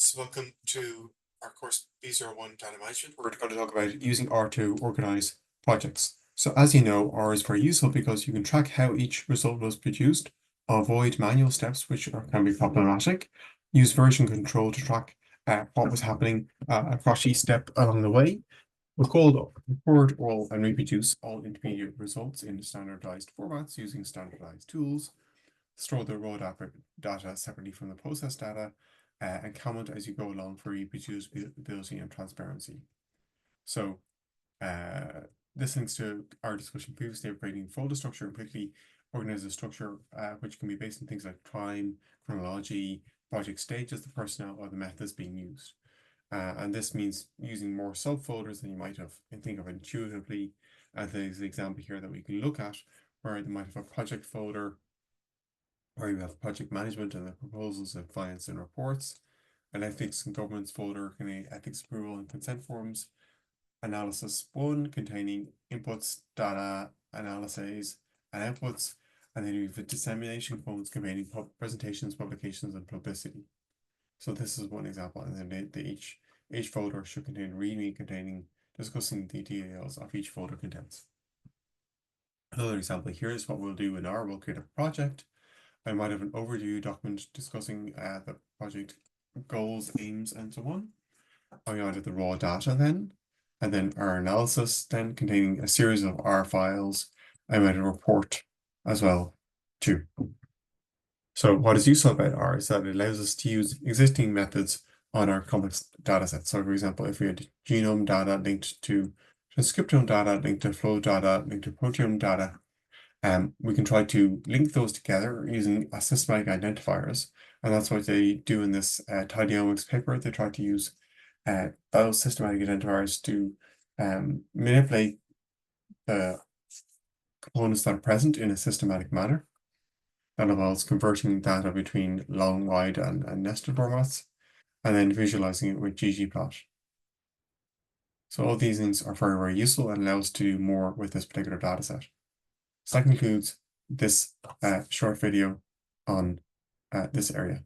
So welcome to our course B01 Data Management. We're going to talk about using R to organize projects. So as you know, R is very useful because you can track how each result was produced, avoid manual steps, which can be problematic, use version control to track what was happening across each step along the way, record all and reproduce all intermediate results in standardized formats using standardized tools, store the raw data separately from the process data, and comment as you go along for reproducibility and transparency. So this links to our discussion previously of creating folder structure and quickly organize a structure which can be based on things like time, chronology, project stages, the personnel, or the methods being used. And this means using more subfolders than you might have and think of intuitively. There's the example here that we can look at where they might have a project folder where you have project management and the proposals of finance and reports, an ethics and governance folder containing ethics approval and consent forms, analysis 1 containing inputs, data, analyses, and outputs, and then you have dissemination phones containing presentations, publications, and publicity. So this is one example, and then each folder should contain README containing discussing the details of each folder contents. Another example here is what we'll do in R. We'll create a project. I might have an overview document discussing the project goals, aims, and so on. I added the raw data then, and then our analysis then containing a series of R files. I made a report as well too. So what is useful about R is that it allows us to use existing methods on our complex data sets. So for example, if we had genome data linked to transcriptome data, linked to flow data, linked to proteome data, we can try to link those together using systematic identifiers. And that's what they do in this tidyomics paper. They try to use those systematic identifiers to manipulate the components that are present in a systematic manner. That involves converting data between long, wide, and nested formats, and then visualizing it with ggplot. So all these things are very, very useful and allow us to do more with this particular data set. So that concludes this short video on this area.